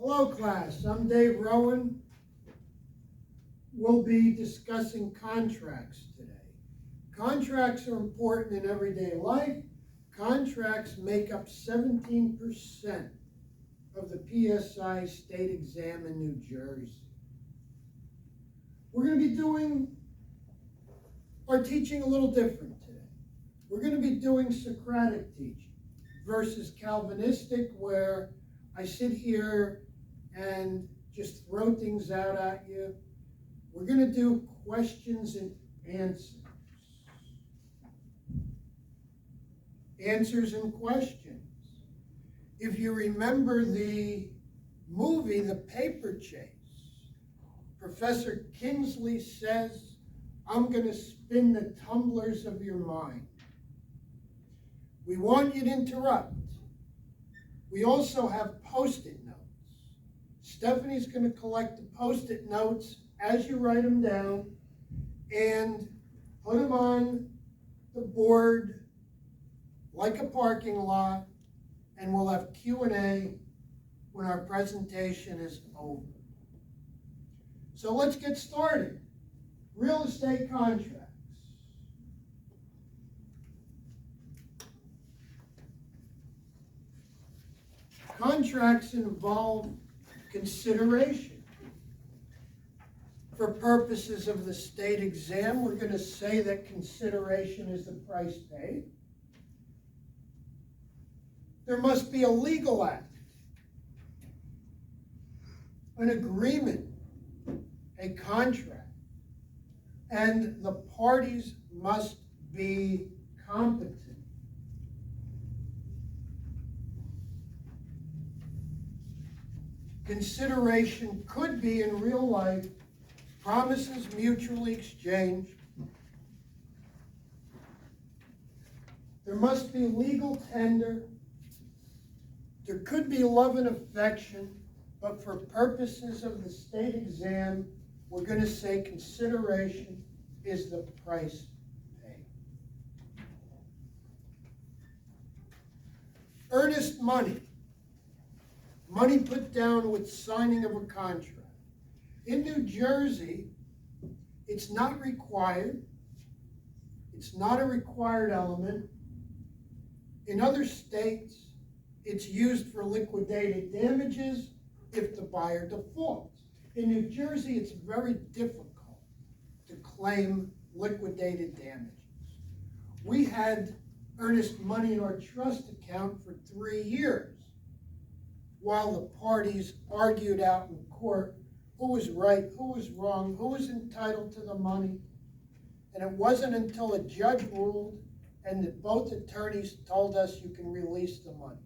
Hello class, I'm Dave Rowan. We'll be discussing contracts today. Contracts are important in everyday life. Contracts make up 17% of the PSI state exam in New Jersey. We're going to be doing our teaching a little different today. We're going to be doing Socratic teaching versus Calvinistic, where I sit here and just throw things out at you. We're going to do questions and answers. Answers and questions. If you remember the movie, The Paper Chase, Professor Kingsley says, I'm going to spin the tumblers of your mind. We want you to interrupt. We also have Post-it notes. Stephanie's going to collect the Post-it notes as you write them down and put them on the board like a parking lot, and we'll have Q&A when our presentation is over. So let's get started. Real estate contracts. Contracts involve consideration. For purposes of the state exam, we're going to say that consideration is the price paid. There must be a legal act, an agreement, a contract, and the parties must be competent. Consideration could be in real life promises mutually exchanged. There must be legal tender. There could be love and affection, but for purposes of the state exam, we're going to say consideration is the price paid. Earnest money. Money put down with signing of a contract. In New Jersey, it's not required. It's not a required element. In other states, it's used for liquidated damages if the buyer defaults. In New Jersey, it's very difficult to claim liquidated damages. We had earnest money in our trust account for 3 years while the parties argued out in court who was right, who was wrong, who was entitled to the money. And it wasn't until a judge ruled and that both attorneys told us you can release the money.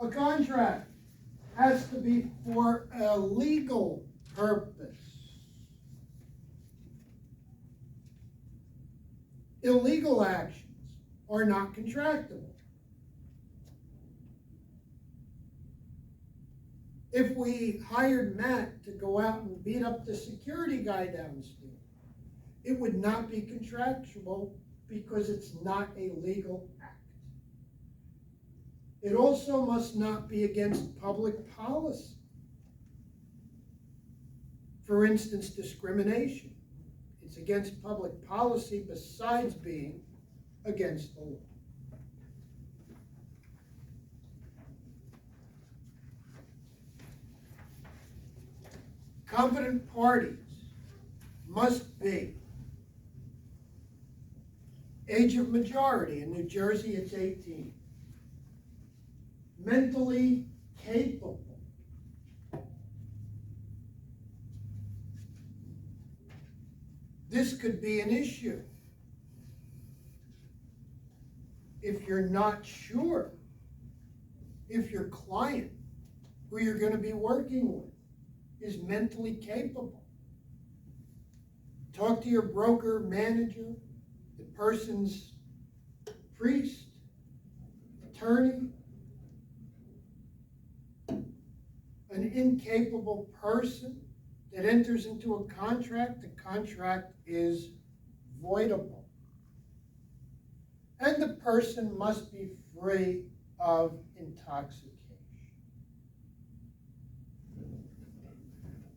A contract has to be for a legal purpose. Illegal actions are not contractable. If we hired Matt to go out and beat up the security guy downstairs, it would not be contractual because it's not a legal act. It also must not be against public policy. For instance, discrimination. It's against public policy besides being against the law. Competent parties must be age of majority. In New Jersey, it's 18. Mentally capable. This could be an issue if you're not sure if your client, who you're going to be working with, is mentally capable. Talk to your broker, manager, the person's priest, attorney. An incapable person that enters into a contract, the contract is voidable. And the person must be free of intoxication.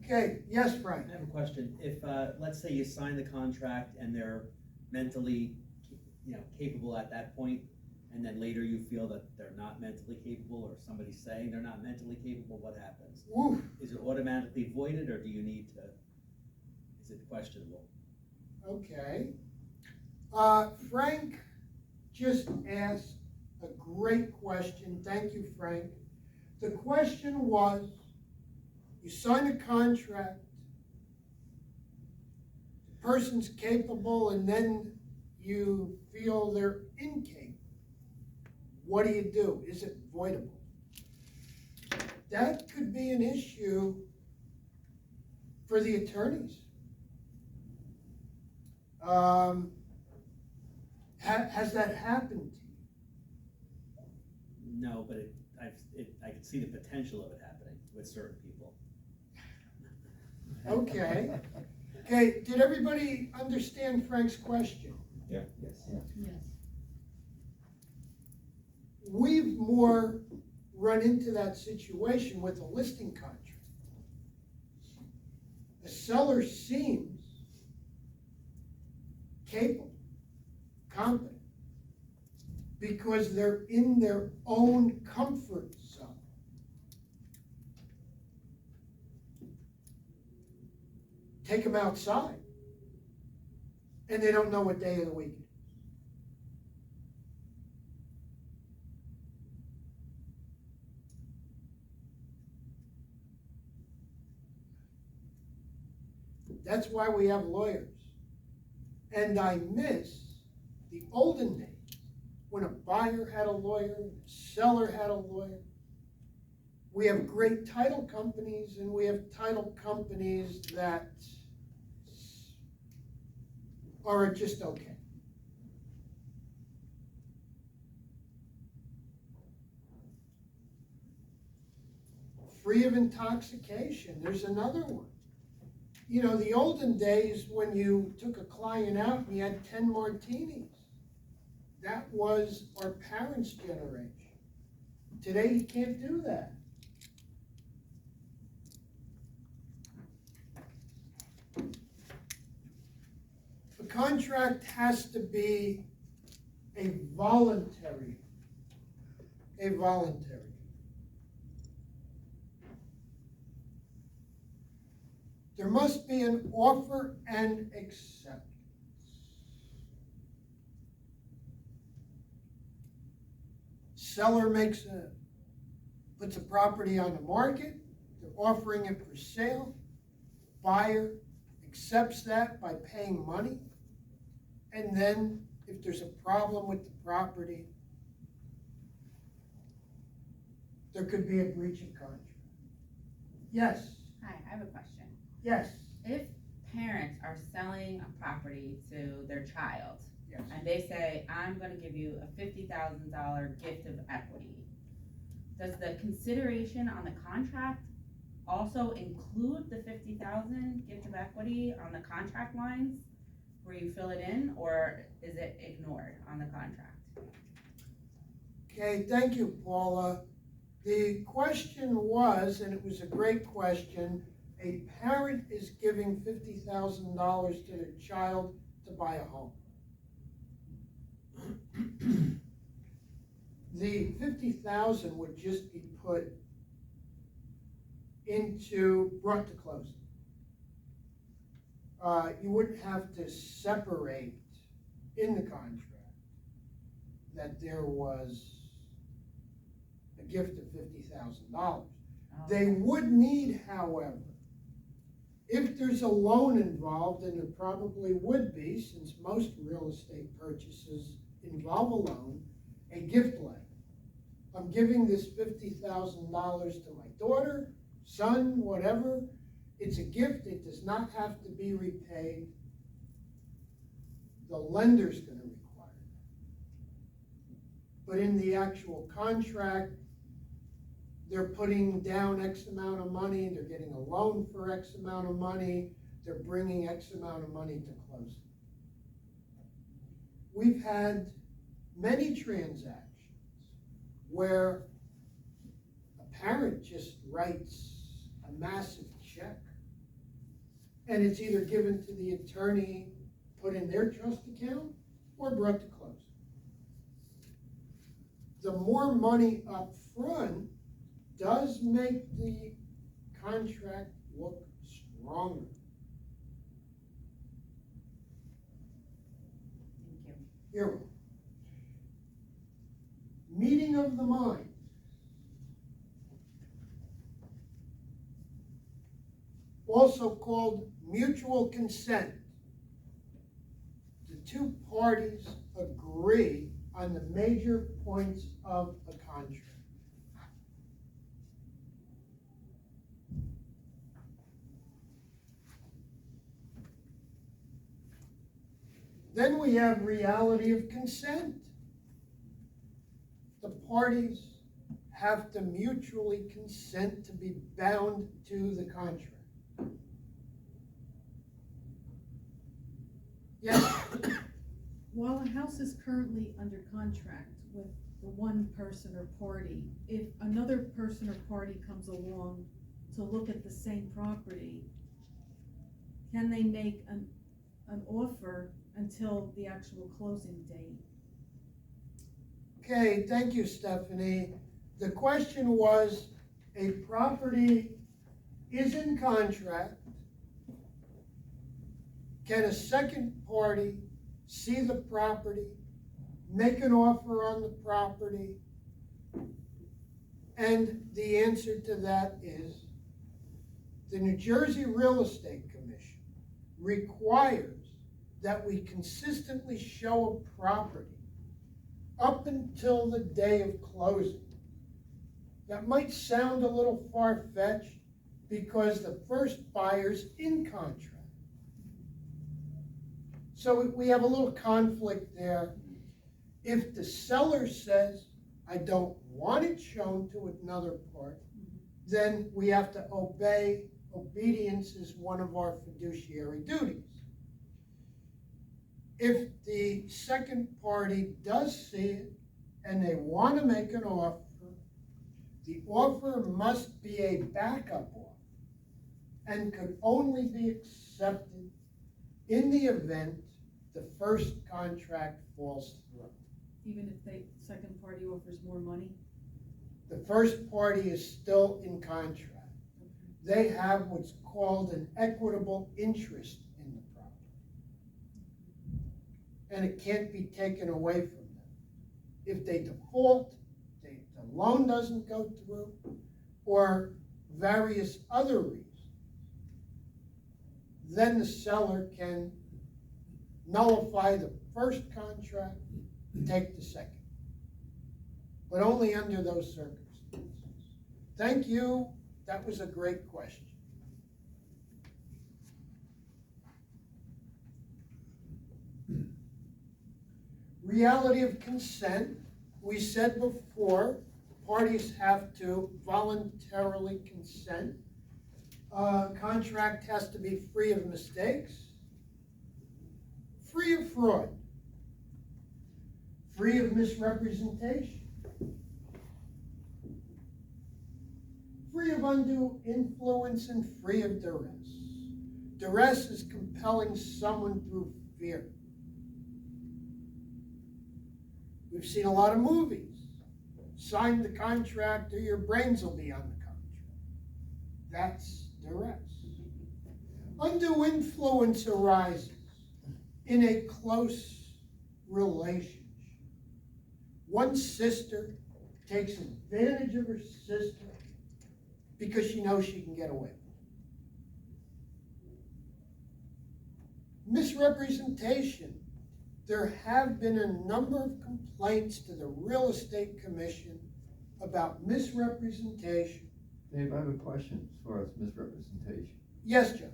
Okay, yes, Frank? I have a question. If, let's say you sign the contract and they're mentally, capable at that point, and then later you feel that they're not mentally capable, or somebody's saying they're not mentally capable, what happens? Oof. Is it automatically voided, or do you need to, is it questionable? Okay. Frank just asked a great question. Thank you, Frank. The question was, you sign a contract, the person's capable, and then you feel they're incapable. What do? Is it voidable? That could be an issue for the attorneys. Has that happened to you? No, but I can see the potential of it happening with certain people. Okay. Okay, did everybody understand Frank's question? Yeah. Yes. Yes. We've more run into that situation with a listing contract. The seller seems capable, competent, because they're in their own comfort zone. Take them outside, and they don't know what day of the week it is. That's why we have lawyers. And I miss the olden days when a buyer had a lawyer, and a seller had a lawyer. We have great title companies, and we have title companies that are just okay. Free of intoxication, there's another one. You know, the olden days when you took a client out and you had 10 martinis, that was our parents' generation. Today you can't do that. The contract has to be a voluntary. There must be an offer and acceptance. Seller puts a property on the market, they're offering it for sale. Buyer accepts that by paying money. And then if there's a problem with the property, there could be a breach of contract. Yes, Hi, I have a question. yes, If parents are selling a property to their child, yes. and they say, I'm gonna give you a $50,000 gift of equity, does the consideration on the contract also include the $50,000 gift of equity on the contract lines where you fill it in, or is it ignored on the contract? Okay, thank you, Paula. The question was, and it was a great question, a parent is giving $50,000 to their child to buy a home. The $50,000 would just be brought to closing. You wouldn't have to separate in the contract that there was a gift of $50,000. They would need, however, if there's a loan involved, and there probably would be, since most real estate purchases involve a loan, a gift letter. I'm giving this $50,000 to my daughter, son, whatever. It's a gift. It does not have to be repaid. The lender's going to require it. But in the actual contract, they're putting down X amount of money, they're getting a loan for X amount of money, they're bringing X amount of money to closing. We've had many transactions where a parent just writes a massive check, and it's either given to the attorney, put in their trust account, or brought to closing. The more money up front does make the contract look stronger. Thank you. You're welcome. Meeting of the minds. Also called mutual consent. The two parties agree on the major points of a contract. Then we have reality of consent. The parties have to mutually consent to be bound to the contract. Yes? While a house is currently under contract with the one person or party, if another person or party comes along to look at the same property, can they make an offer until the actual closing date? Okay, thank you, Stephanie. The question was, a property is in contract. Can a second party see the property, make an offer on the property? And the answer to that is, the New Jersey Real Estate Commission requires that we consistently show a property up until the day of closing. That might sound a little far-fetched because the first buyer's in contract. So we have a little conflict there. If the seller says, I don't want it shown to another party, then we have to obey. Obedience is one of our fiduciary duties. If the second party does see it and they want to make an offer, the offer must be a backup offer and could only be accepted in the event the first contract falls through. Even if the second party offers more money? The first party is still in contract. They have what's called an equitable interest in the property. And it can't be taken away from them. If they default, the loan doesn't go through, or various other reasons, then the seller can nullify the first contract, take the second. But only under those circumstances. Thank you. That was a great question. Reality of consent. We said before, parties have to voluntarily consent. Contract has to be free of mistakes, free of fraud, free of misrepresentation, free of undue influence, and free of duress. Duress is compelling someone through fear. We've seen a lot of movies. Sign the contract or your brains will be on the contract. That's duress. Undue influence arises in a close relationship. One sister takes advantage of her sister because she knows she can get away with it. Misrepresentation. There have been a number of complaints to the Real Estate Commission about misrepresentation. Dave, I have a question as far as misrepresentation. Yes, John.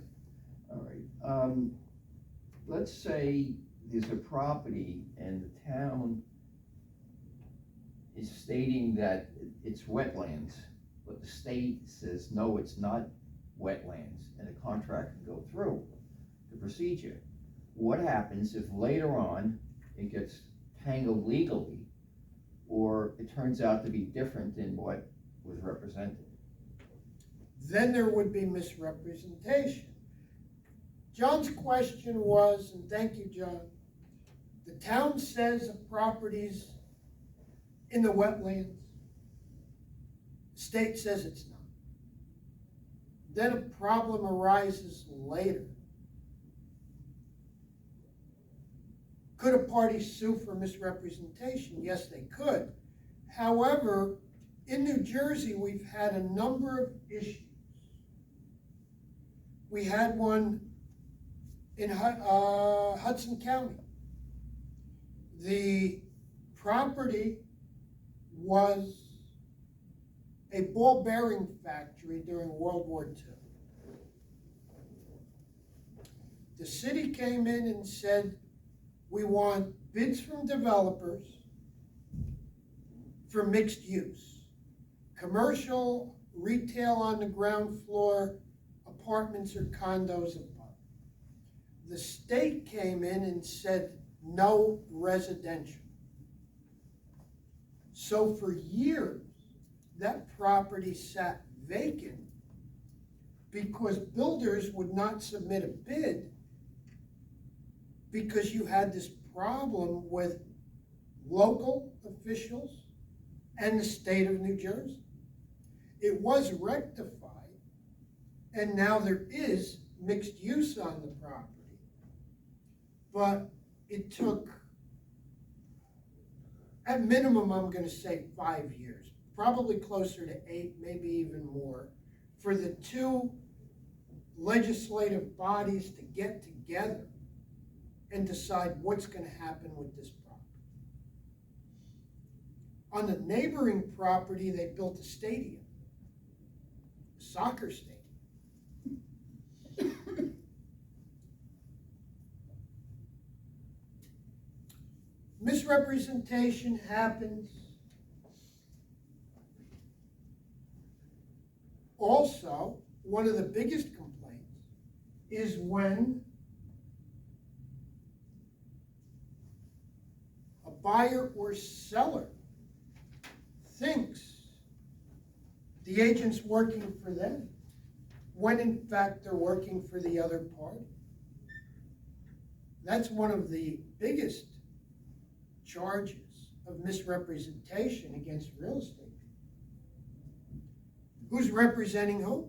All right. Let's say there's a property and the town is stating that it's wetlands, but the state says, no, it's not wetlands, and the contract can go through the procedure. What happens if later on it gets paying illegally, or it turns out to be different than what was represented. Then there would be misrepresentation. John's question was, and thank you, John, the town says a property's in the wetlands. The state says it's not. Then a problem arises later. Could a party sue for misrepresentation? Yes, they could. However, in New Jersey, we've had a number of issues. We had one in Hudson County. The property was a ball bearing factory during World War II. The city came in and said, we want bids from developers for mixed use. Commercial, retail on the ground floor, apartments or condos above. The state came in and said, no residential. So for years, that property sat vacant because builders would not submit a bid because you had this problem with local officials and the state of New Jersey. It was rectified, and now there is mixed use on the property. But it took, at minimum, I'm gonna say 5 years, probably closer to 8, maybe even more, for the two legislative bodies to get together and decide what's gonna happen with this property. On the neighboring property, they built a stadium, a soccer stadium. Misrepresentation happens also. One of the biggest complaints is when a buyer or seller thinks the agent's working for them, when in fact they're working for the other party. That's one of the biggest charges of misrepresentation against real estate. Who's representing who?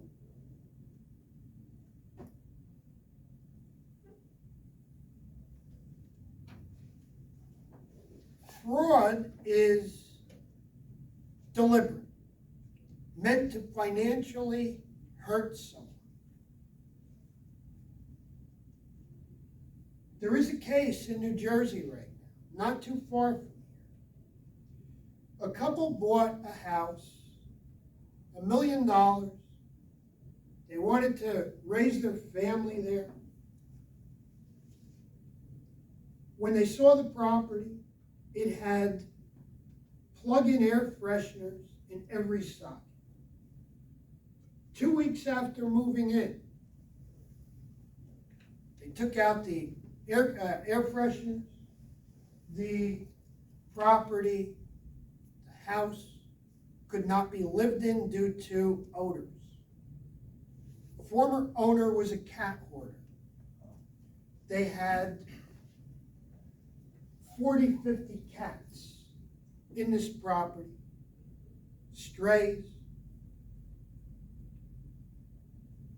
Fraud is deliberate, meant to financially hurt someone. There is a case in New Jersey right now, not too far from here. A couple bought a house, $1 million. They wanted to raise their family there. When they saw the property, it had plug-in air fresheners in every socket. 2 weeks after moving in, they took out the air fresheners. The property, the house, could not be lived in due to odors. The former owner was a cat hoarder. They had 40, 50 cats in this property, strays,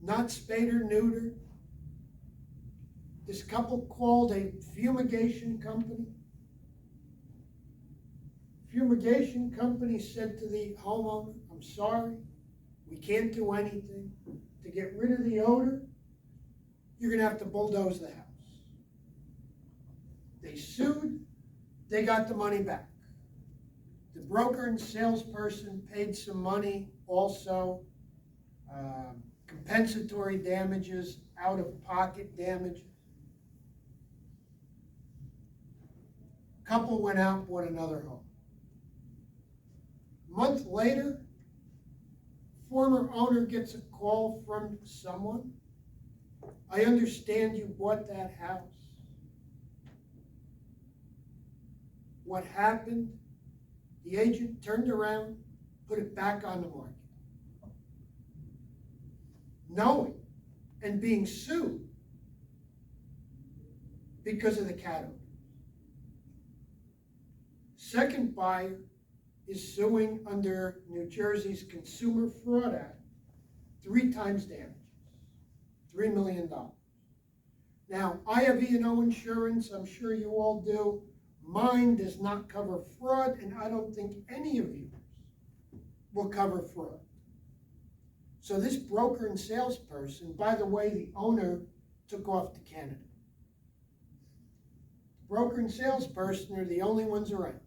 not spayed or neutered. This couple called a fumigation company. Fumigation company said to the homeowner, I'm sorry, we can't do anything. To get rid of the odor, you're gonna have to bulldoze the house. They sued, they got the money back. The broker and salesperson paid some money also, compensatory damages, out-of-pocket damages. Couple went out and bought another home. A month later, former owner gets a call from someone. I understand you bought that house. what happened, the agent turned around, put it back on the market. Knowing and being sued because of the cat odor. Second buyer is suing under New Jersey's Consumer Fraud Act, 3 times damages, $3 million. Now, I have E&O insurance, I'm sure you all do. Mine does not cover fraud, and I don't think any of yours will cover fraud. So this broker and salesperson, by the way, the owner took off to Canada. Broker and salesperson are the only ones around.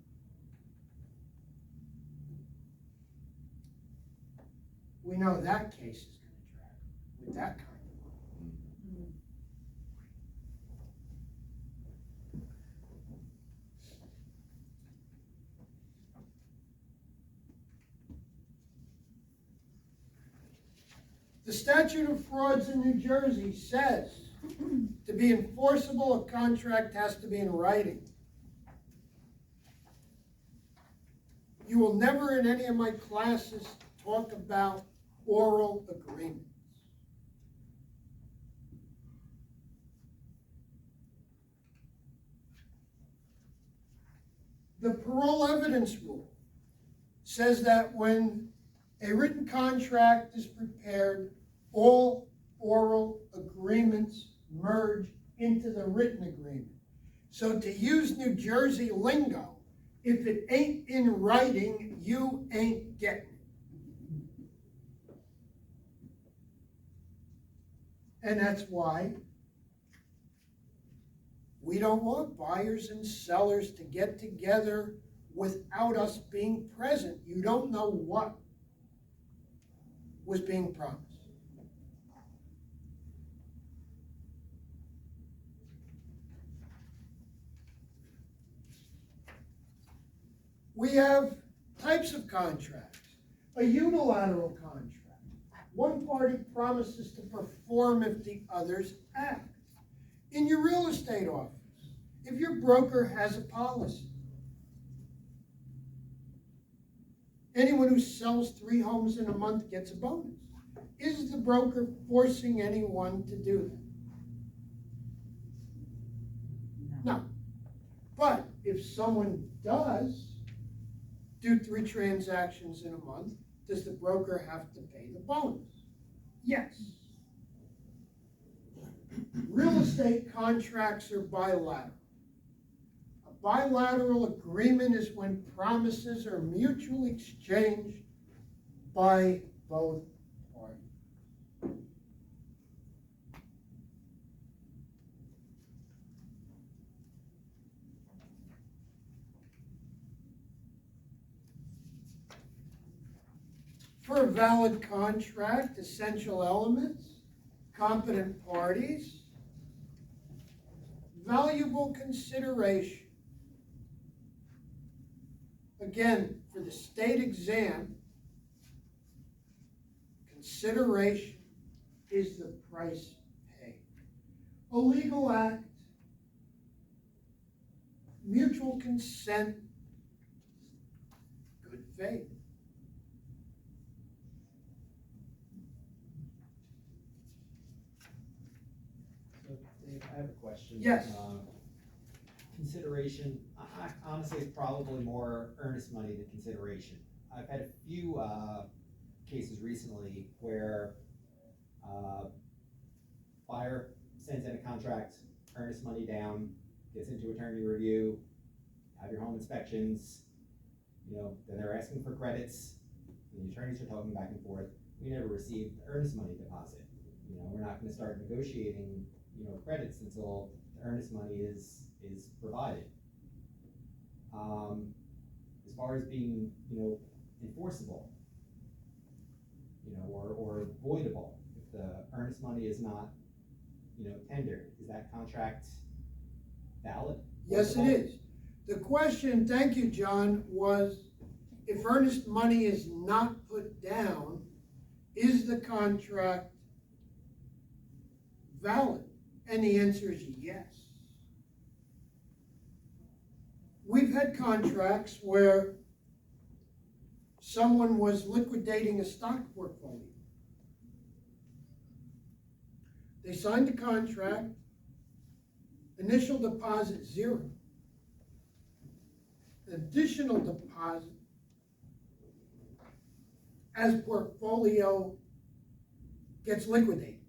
We know that case is going to drag with that kind of money. The statute of frauds in New Jersey says to be enforceable, a contract has to be in writing. You will never in any of my classes talk about oral agreements. The parole evidence rule says that when a written contract is prepared, all oral agreements merge into the written agreement. So to use New Jersey lingo, if it ain't in writing, you ain't getting it. And that's why we don't want buyers and sellers to get together without us being present. You don't know what was being promised. We have types of contracts. A unilateral contract. One party promises to perform if the others act. In your real estate office, if your broker has a policy, anyone who sells 3 homes in a month gets a bonus. Is the broker forcing anyone to do that? No. But if someone does do 3 transactions in a month, does the broker have to pay the bonus? Yes. Real estate contracts are bilateral. A bilateral agreement is when promises are mutually exchanged by both parties. For a valid contract, essential elements, competent parties, valuable consideration. Again, for the state exam, consideration is the price paid. A legal act, mutual consent, good faith. So, Dave, I have a question. Yes. Consideration, I honestly, it's probably more earnest money than consideration. I've had a few cases recently where buyer sends in a contract, earnest money down, gets into attorney review, have your home inspections, then they're asking for credits, and the attorneys are talking back and forth. We never received the earnest money deposit. We're not gonna start negotiating, credits until the earnest money is provided. As far as being, enforceable, or voidable, if the earnest money is not, tendered, is that contract valid? Yes, it is. The question, thank you, John, was if earnest money is not put down, is the contract valid? And the answer is yes. We've we've had contracts where someone was liquidating a stock portfolio. They signed the contract, initial deposit 0. Additional deposit as portfolio gets liquidated.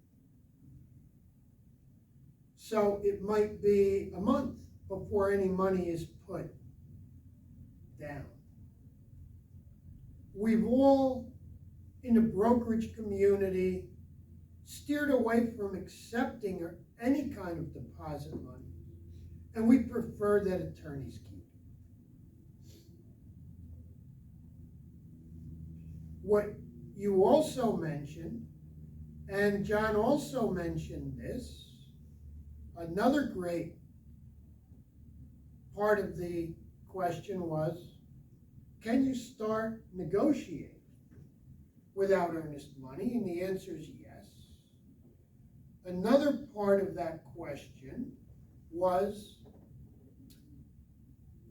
So it might be a month before any money is put down. We've all, in the brokerage community, steered away from accepting any kind of deposit money, and we prefer that attorneys keep it. What you also mentioned, and John also mentioned this, another great part of the question was, can you start negotiating without earnest money? And the answer is yes. Another part of that question was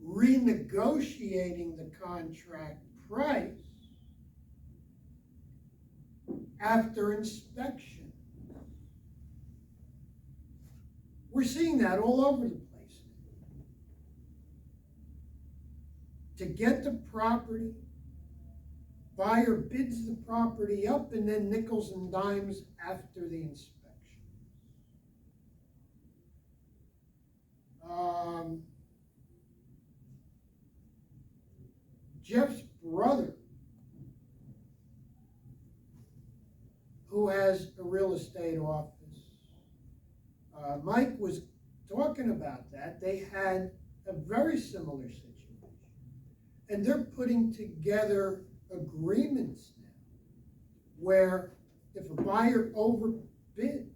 renegotiating the contract price after inspection. We're seeing that all over the place. To get the property, buyer bids the property up and then nickels and dimes after the inspection. Jeff's brother, who has a real estate office, Mike was talking about that. They had a very similar situation. And they're putting together agreements now where if a buyer overbids,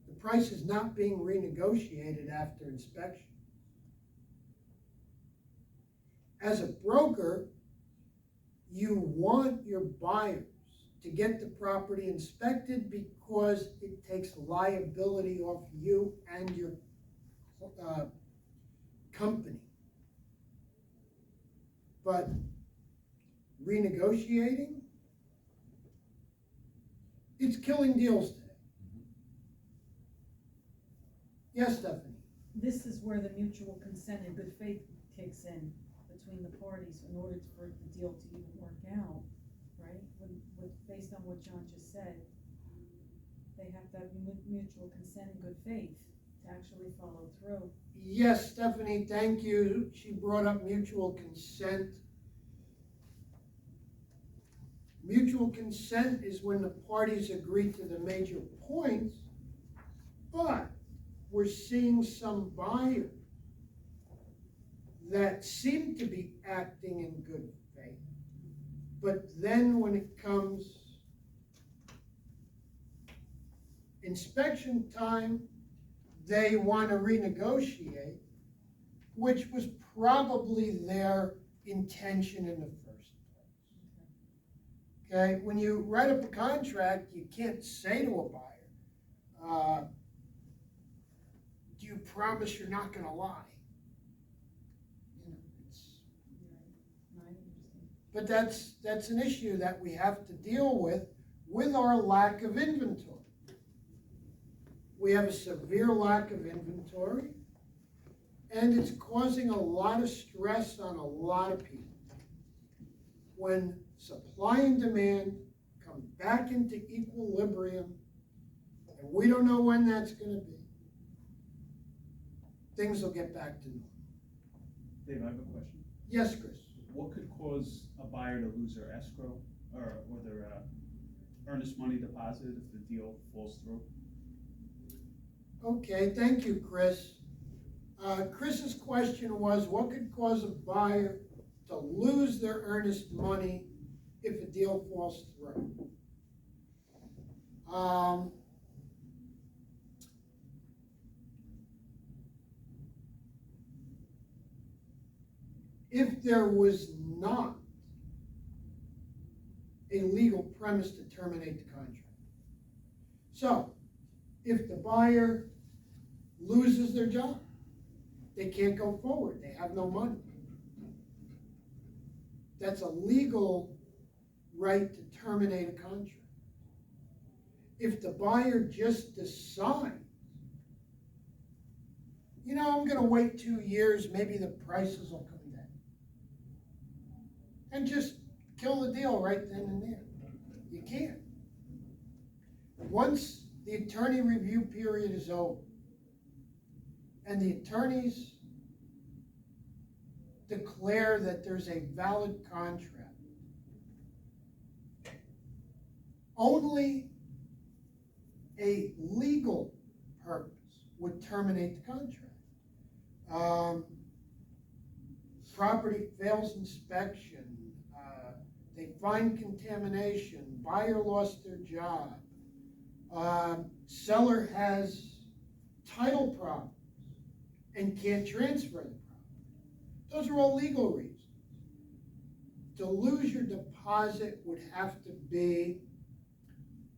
the price is not being renegotiated after inspection. As a broker, you want your buyers to get the property inspected because it takes liability off you and your company. But renegotiating, it's killing deals today. Yes, Stephanie? This is where the mutual consent and good faith kicks in between the parties in order for the deal to even work out, right? Based on what John just said, they have to have mutual consent and good faith to actually follow through. Yes, Stephanie, thank you. She brought up mutual consent. Mutual consent is when the parties agree to the major points, but we're seeing some buyers that seem to be acting in good faith, but then when it comes inspection time, they want to renegotiate, which was probably their intention in the first place. Okay, when you write up a contract, you can't say to a buyer, do you promise you're not going to lie? You know, but that's an issue that we have to deal with our lack of inventory. We have a severe lack of inventory, and it's causing a lot of stress on a lot of people. When supply and demand come back into equilibrium, and we don't know when that's going to be, things will get back to normal. Dave, I have a question. Yes, Chris? What could cause a buyer to lose their escrow or their earnest money deposit if the deal falls through? Okay, thank you, Chris. Chris's question was, what could cause a buyer to lose their earnest money if a deal falls through? If there was not a legal premise to terminate the contract. So, if the buyer loses their job, they can't go forward, they have no money. That's a legal right to terminate a contract. If the buyer just decides, you know, I'm gonna wait 2 years, maybe the prices will come down, and just kill the deal right then and there, you can't. Once the attorney review period is over, and the attorneys declare that there's a valid contract, only a legal purpose would terminate the contract. Property fails inspection, they find contamination, buyer lost their job, seller has title problems and can't transfer the property. Those are all legal reasons. To lose your deposit would have to be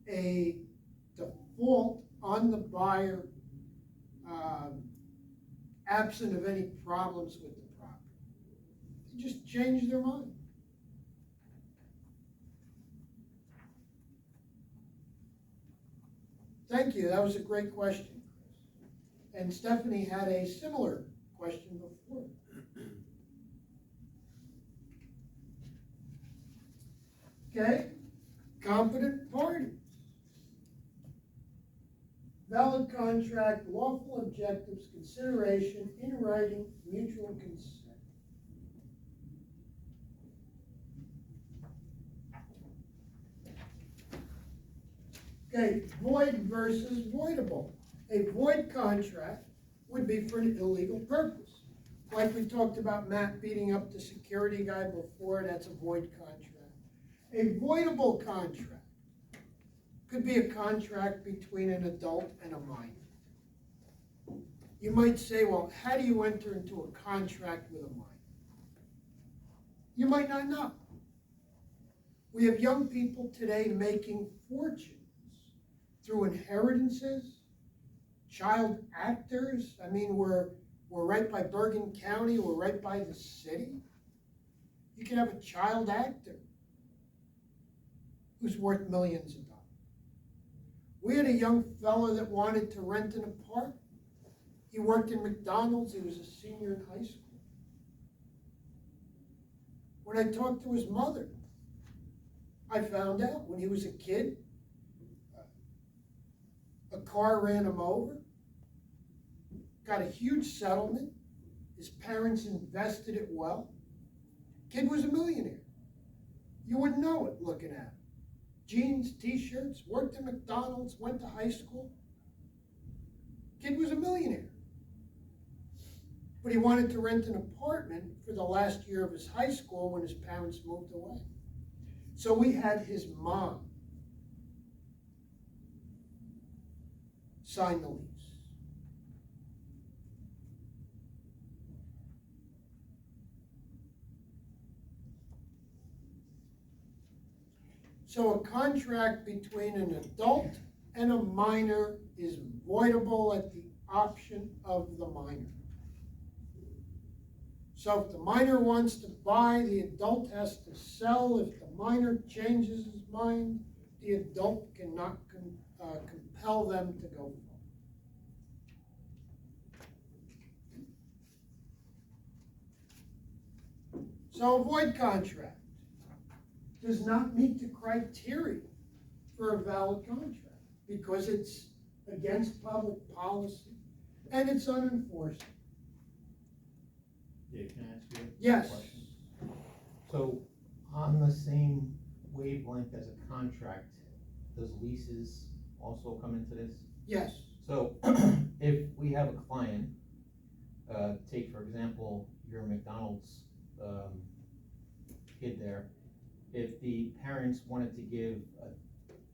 a default on the buyer, absent of any problems with the property. They just change their mind. Thank you, that was a great question, Chris. And Stephanie had a similar question before. Okay, competent parties. Valid contract, lawful objectives, consideration, in writing, mutual consent. Okay, void versus voidable. A void contract would be for an illegal purpose. Like we talked about Matt beating up the security guy before, that's a void contract. A voidable contract could be a contract between an adult and a minor. You might say, well, how do you enter into a contract with a minor? You might not know. We have young people today making fortunes through inheritances, child actors. I mean, we're right by Bergen County, we're right by the city. You can have a child actor who's worth millions of dollars. We had a young fellow that wanted to rent an apartment. He worked in McDonald's, he was a senior in high school. When I talked to his mother, I found out when he was a kid, a car ran him over, got a huge settlement, his parents invested it well. Kid was a millionaire. You wouldn't know it looking at him. Jeans, t-shirts, worked at McDonald's, went to high school. Kid was a millionaire. But he wanted to rent an apartment for the last year of his high school when his parents moved away. So we had his mom sign the lease. So a contract between an adult and a minor is voidable at the option of the minor. So if the minor wants to buy, the adult has to sell. If the minor changes his mind, the adult cannot compel them to go forward. So a void contract does not meet the criteria for a valid contract because it's against public policy and it's unenforceable. Dave, can I ask you a Yes. question? So, on the same wavelength as a contract, does leases also come into this? Yes. So, if we have a client, take for example, your McDonald's kid there, if the parents wanted to give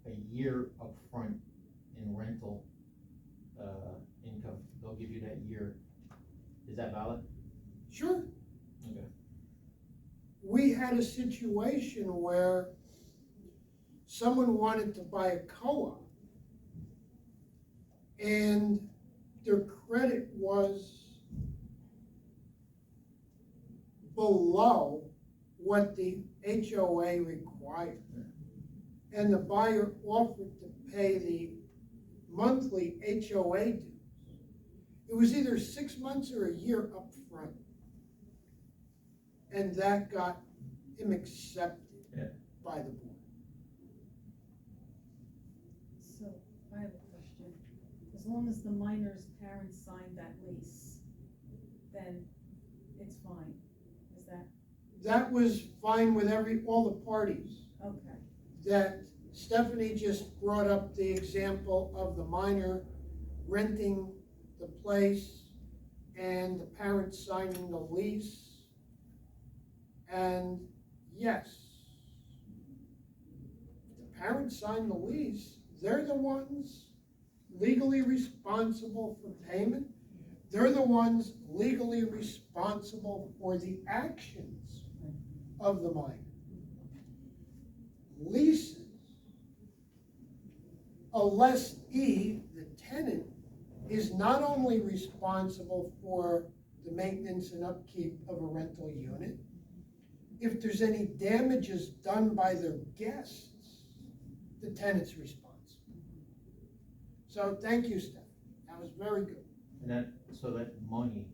a year upfront in rental income, they'll give you that year. Is that valid? Sure. Okay. We had a situation where someone wanted to buy a co-op and their credit was below what the HOA required. And the buyer offered to pay the monthly HOA dues. It was either 6 months or a year up front. And that got him accepted Yeah. by the board. So, I have a question. As long as the minor's parents signed that lease, then it's fine, is that, That was fine with all the parties. okay, That Stephanie just brought up the example of the minor renting the place and the parents signing the lease. And yes, the parents sign the lease, they're the ones legally responsible for payment. They're the ones legally responsible for the actions of the minor. Leases, a lessee, the tenant, is not only responsible for the maintenance and upkeep of a rental unit, if there's any damages done by their guests, the tenant's responsible. So thank you, Steph. That was very good. And that money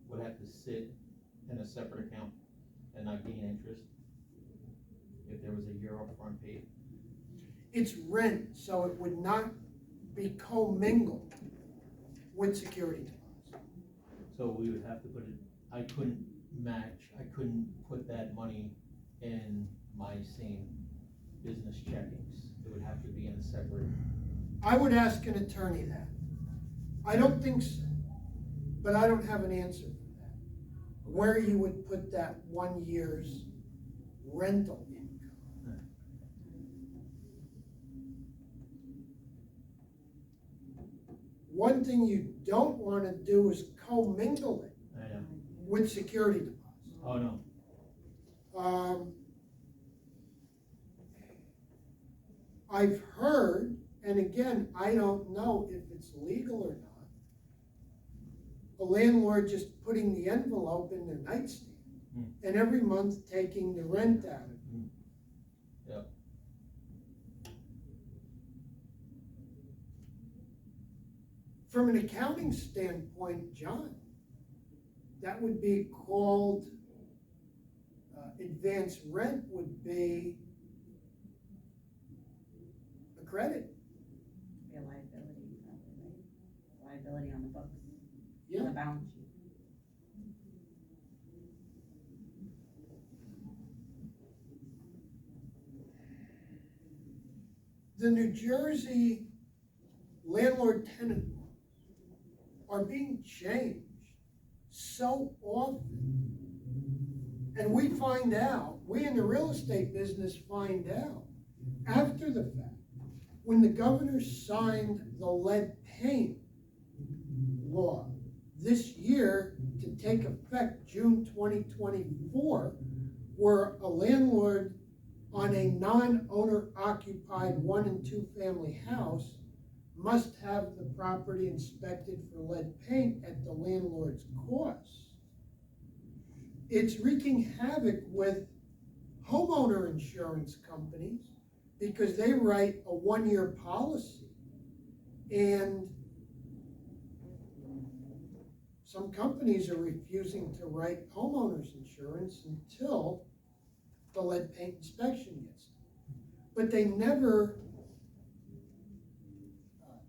would have to sit in a separate account and not gain interest if there was a year upfront paid. It's rent, so it would not be commingled with security deposits. So we would have to put it, I couldn't put that money in my same business checkings. It would have to be in a separate. I would ask an attorney that. I don't think so, but I don't have an answer for that. Where you would put that 1 year's rental income. One thing you don't want to do is commingle it I know. with security deposits. Oh, no. I've heard, and again, I don't know if it's legal or not, a landlord just putting the envelope in their nightstand and every month taking the rent out of it. Yep. From an accounting standpoint, John, that would be called, advance rent would be a credit. Be a liability, probably, right? Liability on the books, on Yeah. the balance sheet. The New Jersey landlord-tenant laws are being changed so often. And we find out, we in the real estate business find out, after the fact, when the governor signed the lead paint law this year to take effect June 2024, where a landlord on a non-owner occupied 1 and 2 family house must have the property inspected for lead paint at the landlord's cost. It's wreaking havoc with homeowner insurance companies because they write a 1-year policy, and some companies are refusing to write homeowners insurance until the lead paint inspection gets done. But they never,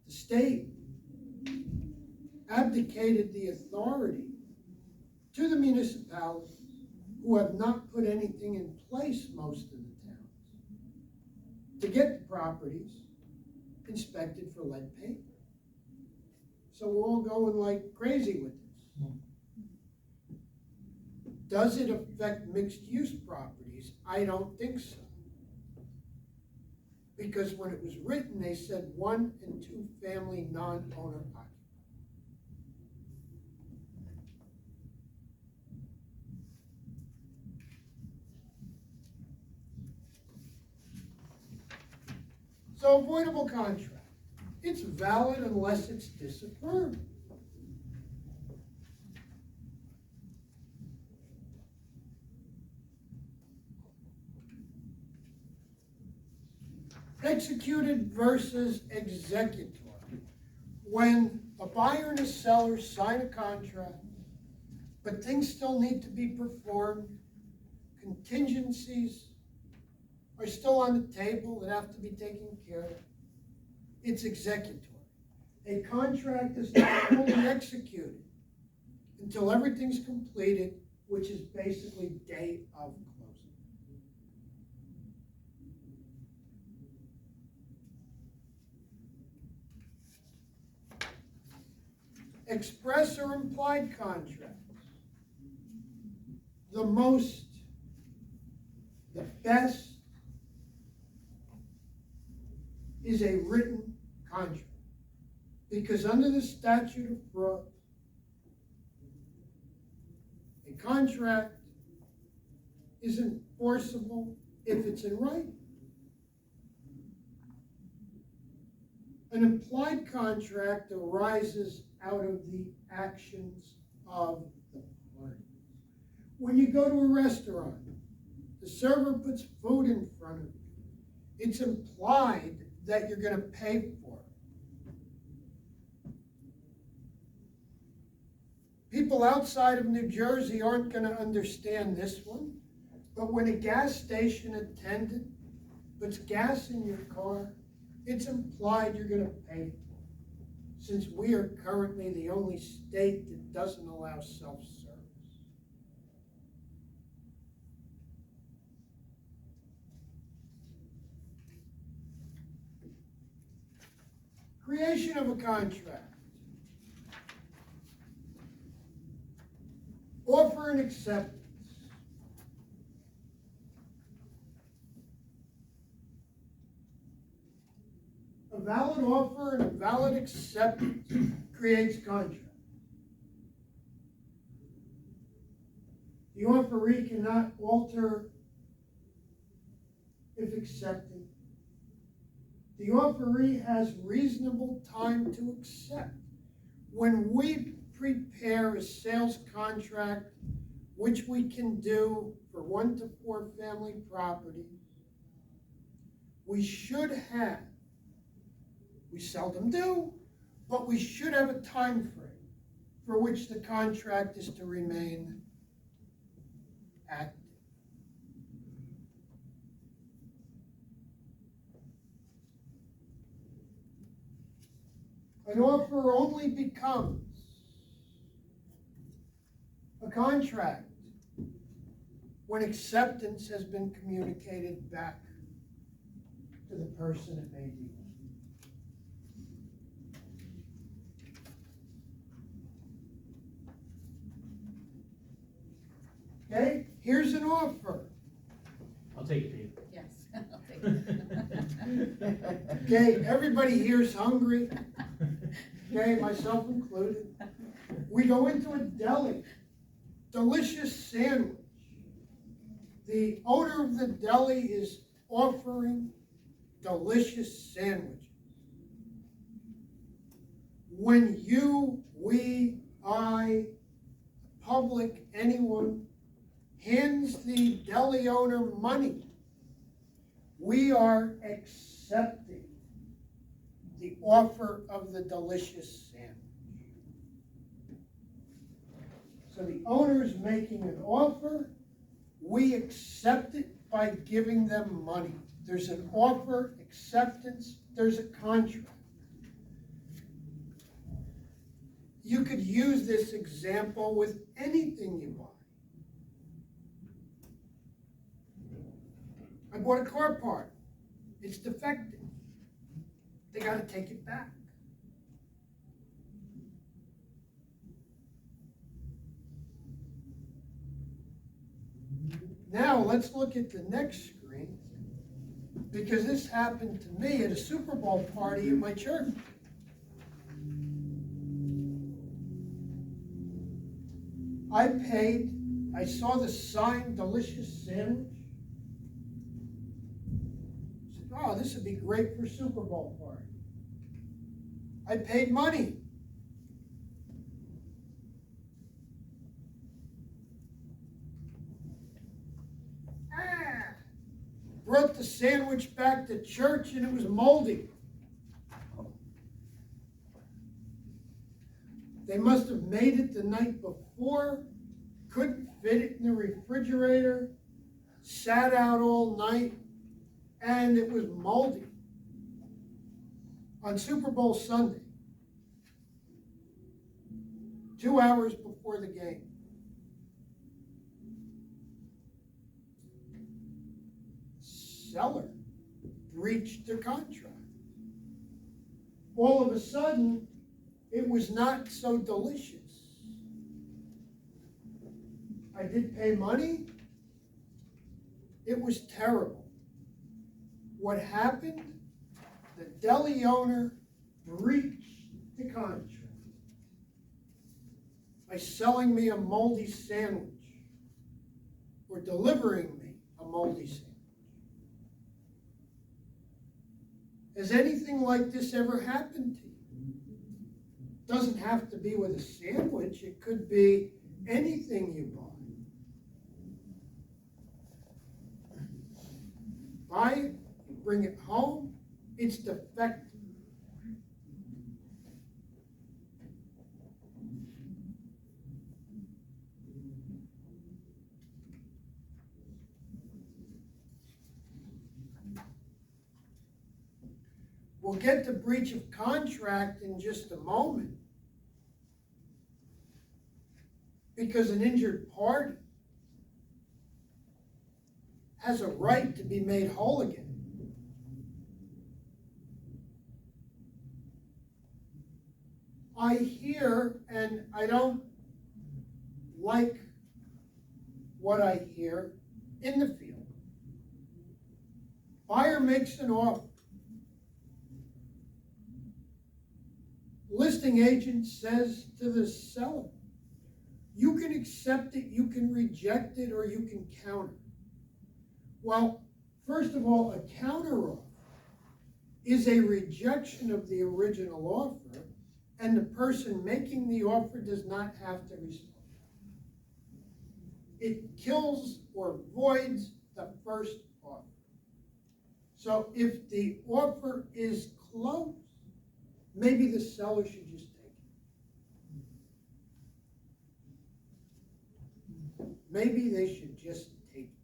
the state abdicated the authority to the municipalities who have not put anything in place, most of the towns, to get the properties inspected for lead paint. So we're all going like crazy with this. Does it affect mixed-use properties? I don't think so. Because when it was written, they said 1 and 2 family non-owner occupied. So avoidable contract, it's valid unless it's disaffirmed. Executed versus executor. When a buyer and a seller sign a contract, but things still need to be performed, contingencies are still on the table that have to be taken care of, it's executor. A contract is not fully executed until everything's completed, which is basically day of closing. Express or implied contracts. The best is a written contract. Because under the statute of frauds, a contract is enforceable if it's in writing. An implied contract arises out of the actions of the parties. When you go to a restaurant, the server puts food in front of you. It's implied that you're going to pay for it. People outside of New Jersey aren't going to understand this one, but when a gas station attendant puts gas in your car, it's implied you're going to pay for it, since we are currently the only state that doesn't allow self-service. Creation of a contract. Offer and acceptance. A valid offer and a valid acceptance creates contract. The offeree cannot alter if accepted. The offeree has reasonable time to accept. When we prepare a sales contract, which we can do for 1 to 4 family properties, we should have, we seldom do, but we should have a time frame for which the contract is to remain active. An offer only becomes a contract when acceptance has been communicated back to the person it may be. Okay, here's an offer. I'll take it, Pete. Yes, I'll take it. Okay, everybody here's hungry. Okay, myself included. We go into a deli, delicious sandwich. The owner of the deli is offering delicious sandwiches. When you, we, I, public, anyone hands the deli owner money, we are accepting the offer of the delicious sandwich. So the owner is making an offer, we accept it by giving them money. There's an offer, acceptance, there's a contract. You could use this example with anything you buy. I bought a car part. It's defective. They got to take it back. Now let's look at the next screen, because this happened to me at a Super Bowl party at my church. I saw the sign, delicious sandwich. I said, oh, this would be great for Super Bowl party. I paid money. brought the sandwich back to church and it was moldy. They must have made it the night before, couldn't fit it in the refrigerator, sat out all night, and it was moldy. On Super Bowl Sunday, 2 hours before the game, seller breached the contract. All of a sudden, it was not so delicious. I did pay money. It was terrible. What happened? The deli owner breached the contract by selling me a moldy sandwich or delivering me a moldy sandwich. Has anything like this ever happened to you? Doesn't have to be with a sandwich. It could be anything you buy. Buy it, you bring it home, it's defective. We'll get to breach of contract in just a moment, because an injured party has a right to be made whole again. I hear, and I don't like what I hear in the field. Buyer makes an offer. Listing agent says to the seller, you can accept it, you can reject it, or you can counter. Well, first of all, a counteroffer is a rejection of the original offer, and the person making the offer does not have to respond. It kills or voids the first offer. So if the offer is closed, maybe the seller should just take it. Maybe they should just take it.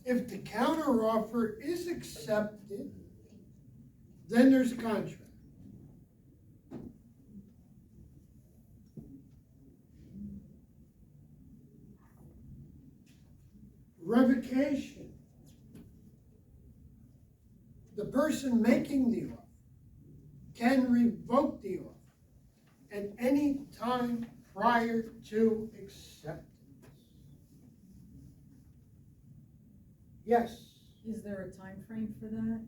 If the counteroffer is accepted, then there's a contract. Revocation. The person making the offer can revoke the offer at any time prior to acceptance. Yes. Is there a time frame for that?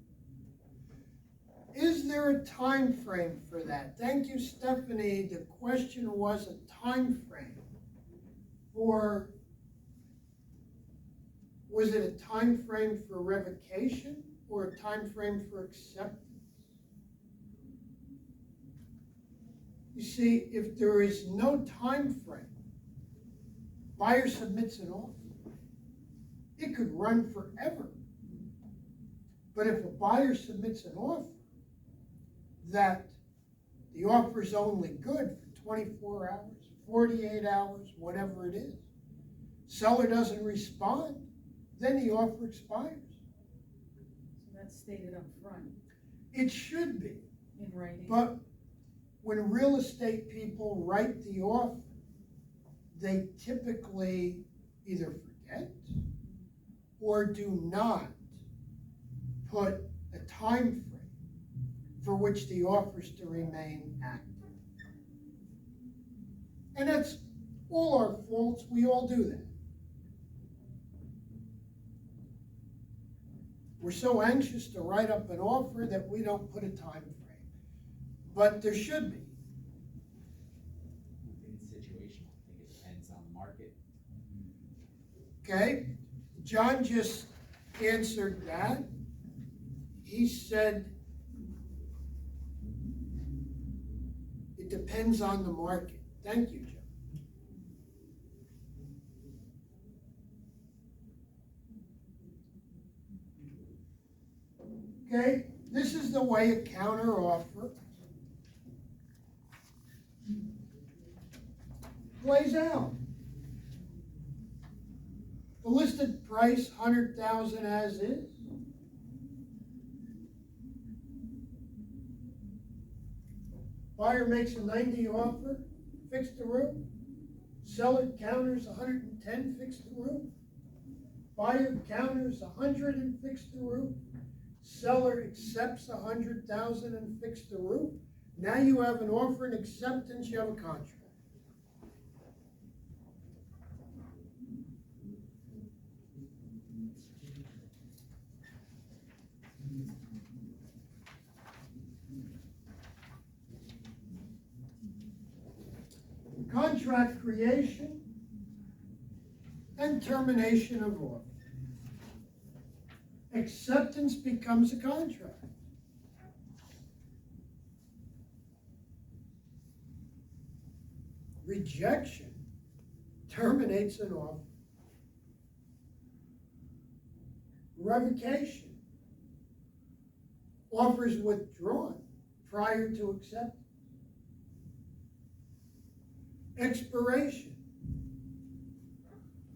Is there a time frame for that? Thank you, Stephanie. The question was a time frame for, was it a time frame for revocation or a time frame for acceptance? You see, if there is no time frame, buyer submits an offer. It could run forever. But if a buyer submits an offer that the offer is only good for 24 hours, 48 hours, whatever it is, seller doesn't respond, then the offer expires. So that's stated up front It should be, in writing. but when real estate people write the offer, they typically either forget or do not put a time frame for which the offer is to remain active. And that's all our faults. We all do that. We're so anxious to write up an offer that we don't put a time frame. But there should be. I think it's situational. I think it depends on the market. Okay? John just answered that. He said It depends on the market. Thank you, John. Okay, this is the way a counter offer plays out. The listed price, 100,000 as is. Buyer makes a 90 offer, fix the roof. Seller counters 110, fix the roof. Buyer counters 100 and fix the roof. Seller accepts 100,000 and fix the roof. Now you have an offer and acceptance, you have a contract. Contract creation and termination of offer. Acceptance becomes a contract. Rejection terminates an offer. Revocation, offers withdrawn prior to acceptance. Expiration.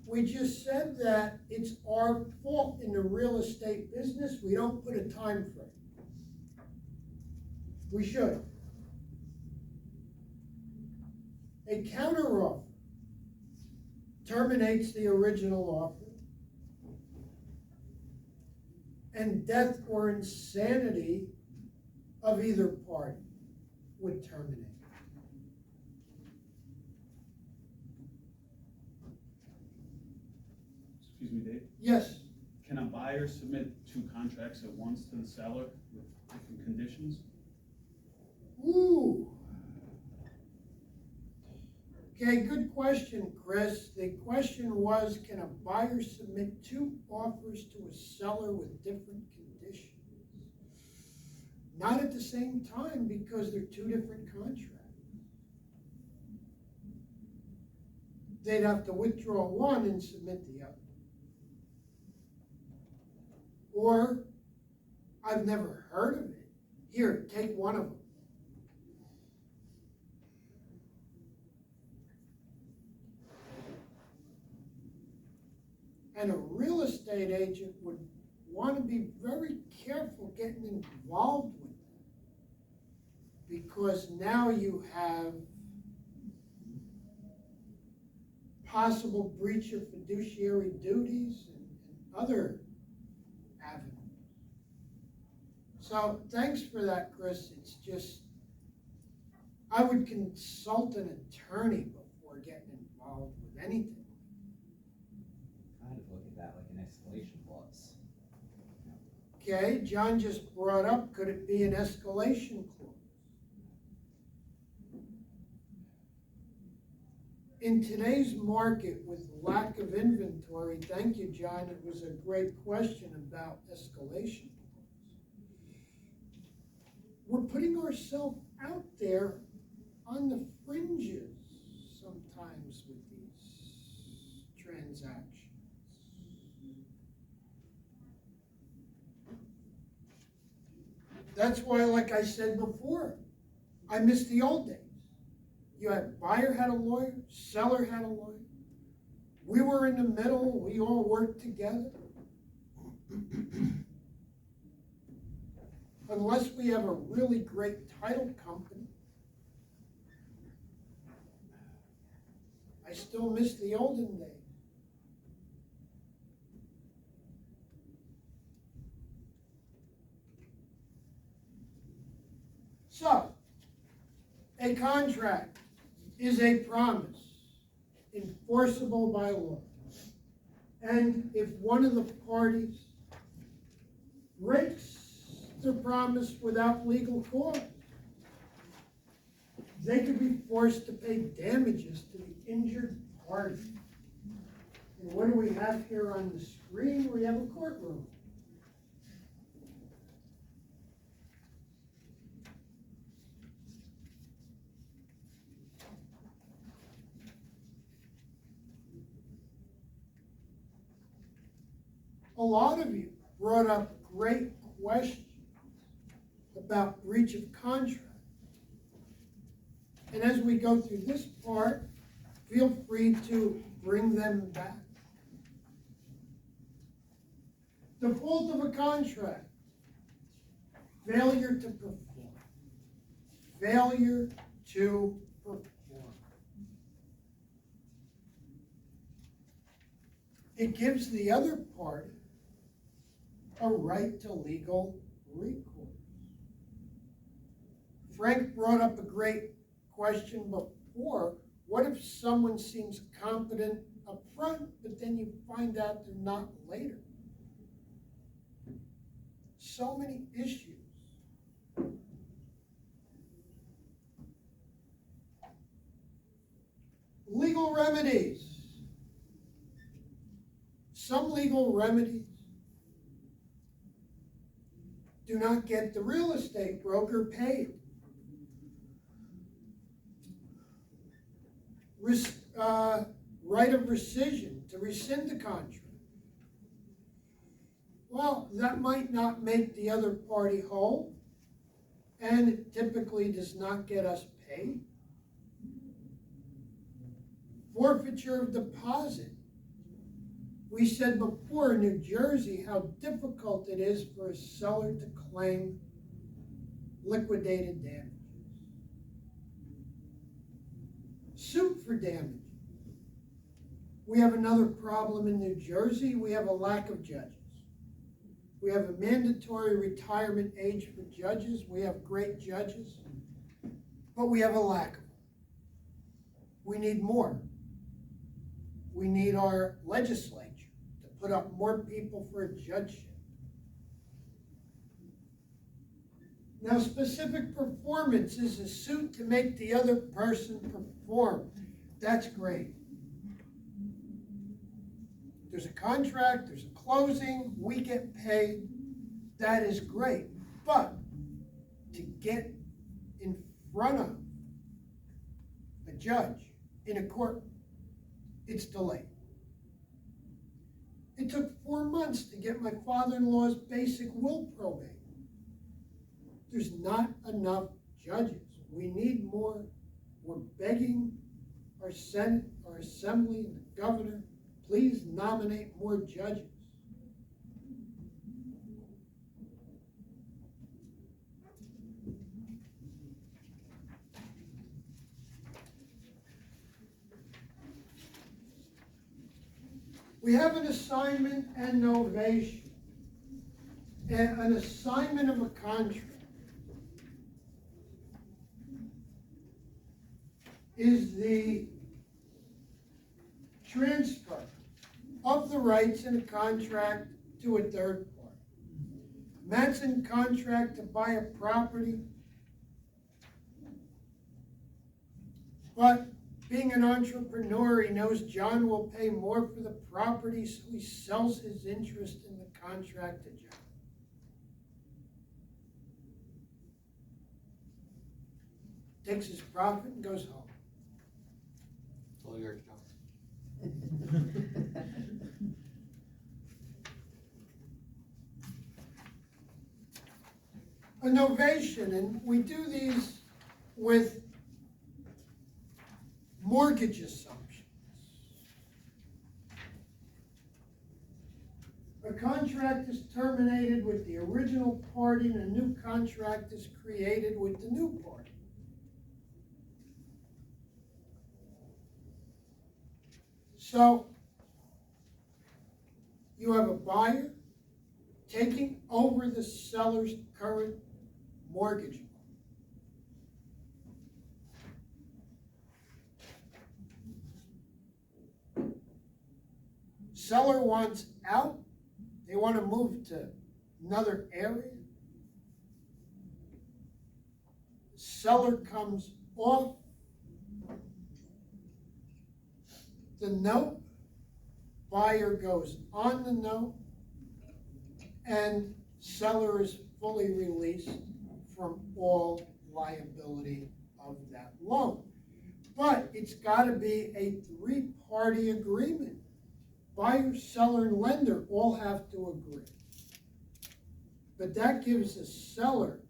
We just said that it's our fault in the real estate business. We don't put a time frame. We should. A counteroffer terminates the original offer, and death or insanity of either party would terminate. Excuse me, Dave, Yes, can a buyer submit 2 contracts at once to the seller with different conditions? ooh. Okay, good question, Chris. The question was, can a buyer submit 2 offers to a seller with different conditions? Not at the same time, because they're 2 different contracts. They'd have to withdraw one and submit the other. Or, I've never heard of it. Here, take one of them. And a real estate agent would want to be very careful getting involved with that. Because now you have possible breach of fiduciary duties and other avenues. So thanks for that, Chris. It's just, I would consult an attorney before getting involved with anything. Kind of look at that like an escalation clause. Okay, John just brought up, could it be an escalation clause? In today's market with lack of inventory, thank you, John, it was a great question about escalation clause. We're putting ourselves out there on the fringes sometimes with these transactions. That's why, like I said before, I miss the old days. You had buyer had a lawyer, seller had a lawyer. We were in the middle, we all worked together. Unless we have a really great title company. I still miss the olden days. So, a contract is a promise enforceable by law. And if one of the parties breaks the promise without legal cause, they could be forced to pay damages to the injured party. And what do we have here on the screen? We have a courtroom. A lot of you brought up great questions about breach of contract. And as we go through this part, feel free to bring them back. Default of a contract. Failure to perform. Failure to perform. It gives the other party a right to legal recourse. Frank brought up a great question before. What if someone seems competent up front, but then you find out they're not later? So many issues. Legal remedies. Some legal remedies do not get the real estate broker paid. Right of rescission, to rescind the contract. Well, that might not make the other party whole, and it typically does not get us paid. Forfeiture of deposit. We said before in New Jersey how difficult it is for a seller to claim liquidated damages. Suit for damages. We have another problem in New Jersey. We have a lack of judges. We have a mandatory retirement age for judges. We have great judges, but we have a lack of them. We need more. We need our legislature to put up more people for a judgeship. Now, specific performance is a suit to make the other person perform. That's great. There's a contract, there's a closing, we get paid. That is great. But to get in front of a judge in a court, it's delayed. It took 4 months to get my father-in-law's basic will probate. There's not enough judges. We need more. We're begging our Senate, our Assembly, and the governor, please nominate more judges. We have an assignment and novation. An assignment of a contract is the transfer of the rights in a contract to a third party. Matson contract to buy a property, but being an entrepreneur, he knows John will pay more for the property, so he sells his interest in the contract to John. Takes his profit and goes home. It's all yours, John. A novation, and we do these with mortgage assumptions. A contract is terminated with the original party and a new contract is created with the new party. So, you have a buyer taking over the seller's current mortgage. Seller wants out. They want to move to another area. Seller comes off the note. Buyer goes on the note. And seller is fully released from all liability of that loan. But it's got to be a three-party agreement. buyer, seller, and lender all have to agree. But that gives the seller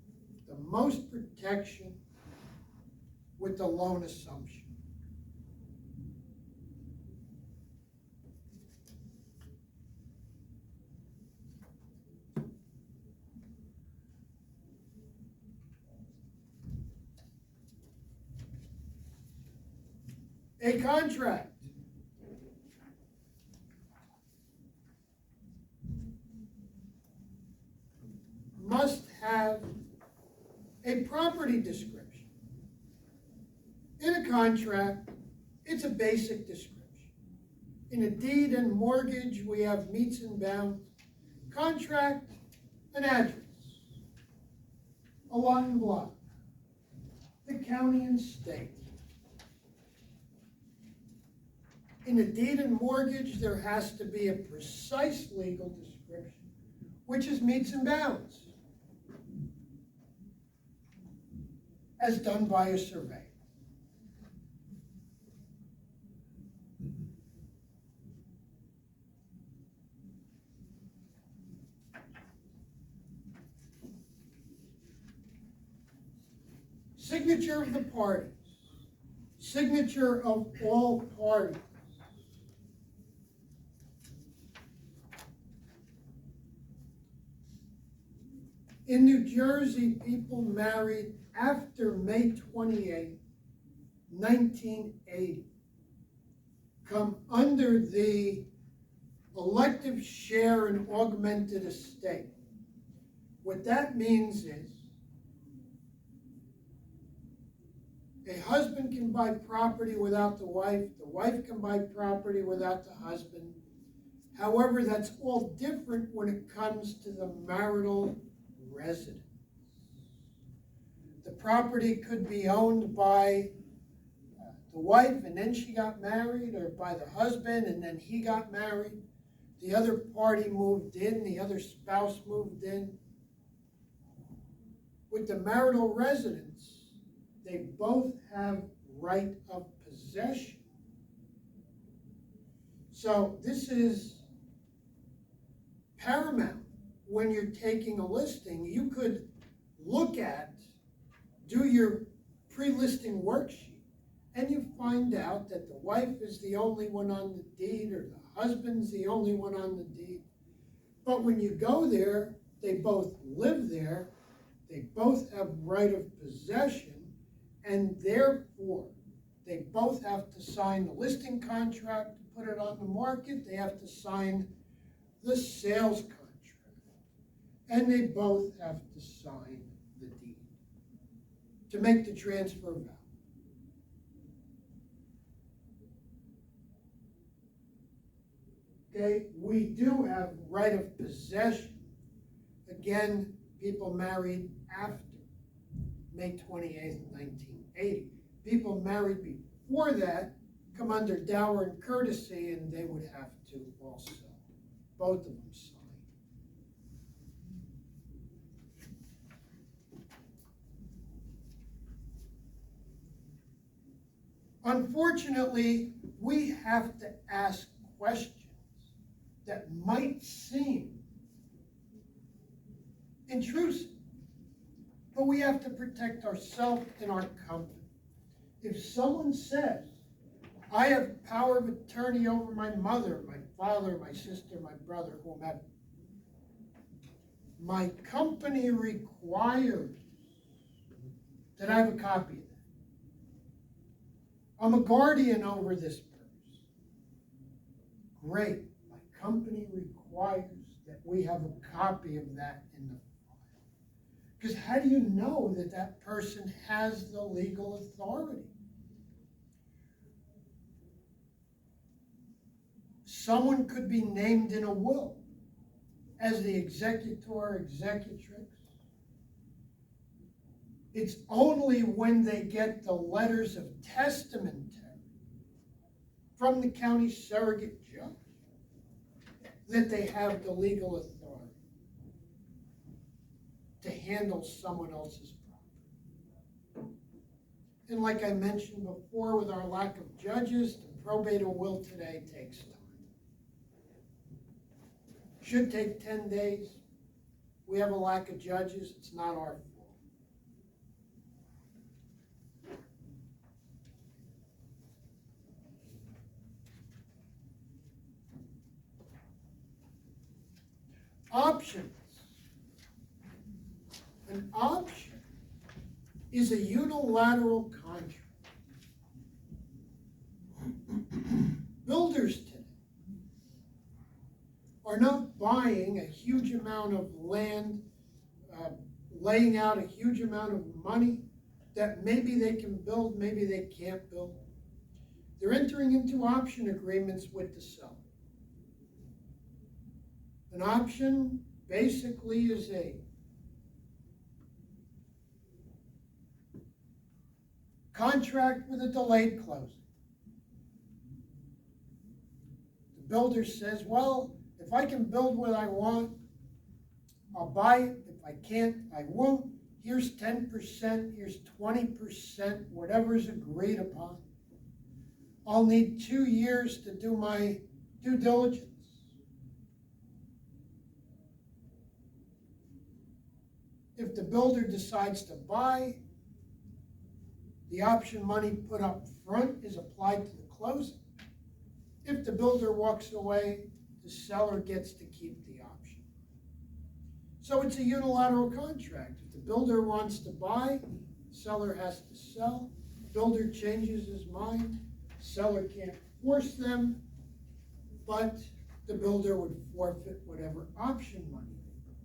the most protection with the loan assumption. A contract must have a property description. In a contract, it's a basic description. In a deed and mortgage, we have meets and bounds. Contract, an address, a lot and block, the county and state. In a deed and mortgage, there has to be a precise legal description, which is meets and bounds, as done by a surveyor. Signature of the parties, signature of all parties. In New Jersey, people married after May 28, 1980, come under the elective share and augmented estate. What that means is a husband can buy property without the wife can buy property without the husband. However, that's all different when it comes to the marital residence. The property could be owned by the wife and then she got married, or by the husband and then he got married. The other party moved in, the other spouse moved in. With the marital residence, they both have right of possession. So this is paramount when you're taking a listing. You could do your pre-listing worksheet, and you find out that the wife is the only one on the deed, or the husband's the only one on the deed. But when you go there, they both live there, they both have right of possession, and therefore, they both have to sign the listing contract to put it on the market, they have to sign the sales contract, and they both have to sign the deed to make the transfer valid. Okay, we do have right of possession. Again, people married after May 28th, 1980. People married before that come under dower and courtesy, and they would have to also, both of them, sign. Unfortunately, we have to ask questions that might seem intrusive, but we have to protect ourselves and our company. If someone says, I have power of attorney over my mother, my father, my sister, my brother, whomever, my company requires that I have a copy of that. I'm a guardian over this person. Great. My company requires that we have a copy of that in the file. Because how do you know that that person has the legal authority? Someone could be named in a will as the executor or executrix. It's only when they get the letters of testamentary from the county surrogate judge that they have the legal authority to handle someone else's property. And like I mentioned before, with our lack of judges, to probate a will today takes time. Should take 10 days. We have a lack of judges, it's not our fault. Options. An option is a unilateral contract. Builders today are not buying a huge amount of land, laying out a huge amount of money that maybe they can build, maybe they can't build. They're entering into option agreements with the seller. An option basically is a contract with a delayed closing. The builder says, well, if I can build what I want, I'll buy it. If I can't, I won't. Here's 10%, here's 20%, whatever is agreed upon. I'll need 2 years to do my due diligence. If the builder decides to buy, the option money put up front is applied to the closing. If the builder walks away, the seller gets to keep the option. So it's a unilateral contract. If the builder wants to buy, the seller has to sell. Builder changes his mind, seller can't force them, but the builder would forfeit whatever option money they put.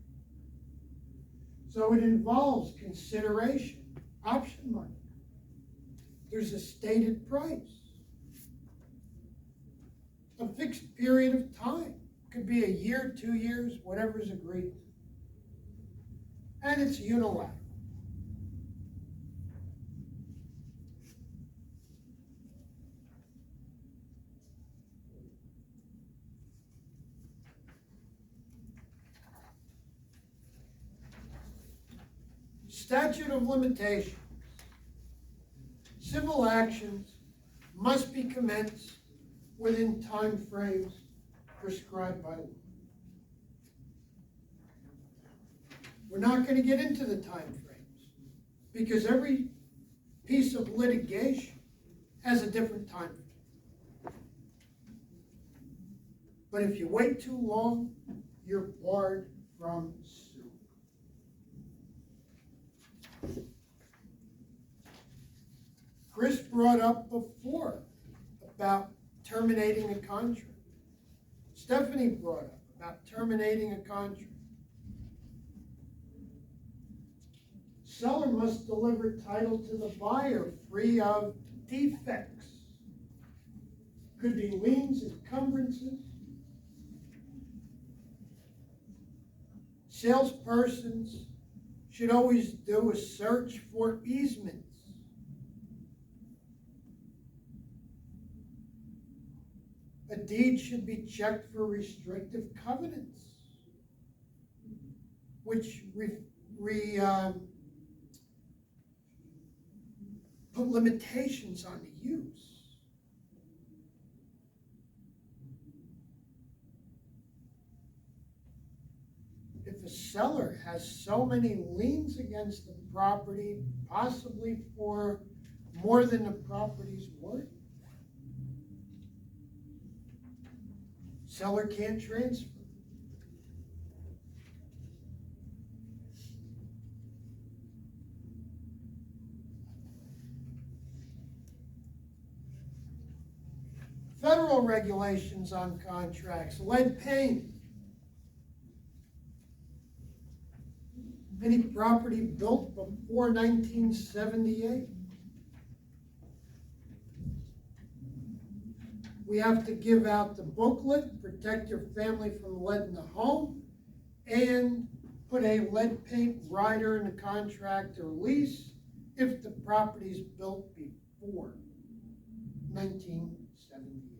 So it involves consideration, option money. There's a stated price. A fixed period of time. Could be a year, 2 years, whatever is agreed. And it's unilateral. Statute of limitations. Civil actions must be commenced within time frames prescribed by law. We're not going to get into the time frames because every piece of litigation has a different time frame. But if you wait too long, you're barred from suit. Chris brought up before about terminating a contract. Stephanie brought up about terminating a contract. Seller must deliver title to the buyer free of defects. Could be liens, encumbrances. Salespersons should always do a search for easements. A deed should be checked for restrictive covenants, which put limitations on the use. If a seller has so many liens against the property, possibly for more than the property's worth, seller can't transfer. Federal regulations on contracts, lead paint. Any property built before 1978. We have to give out the booklet, Protect Your Family from Lead in the Home, and put a lead paint rider in the contract or lease if the property is built before 1978.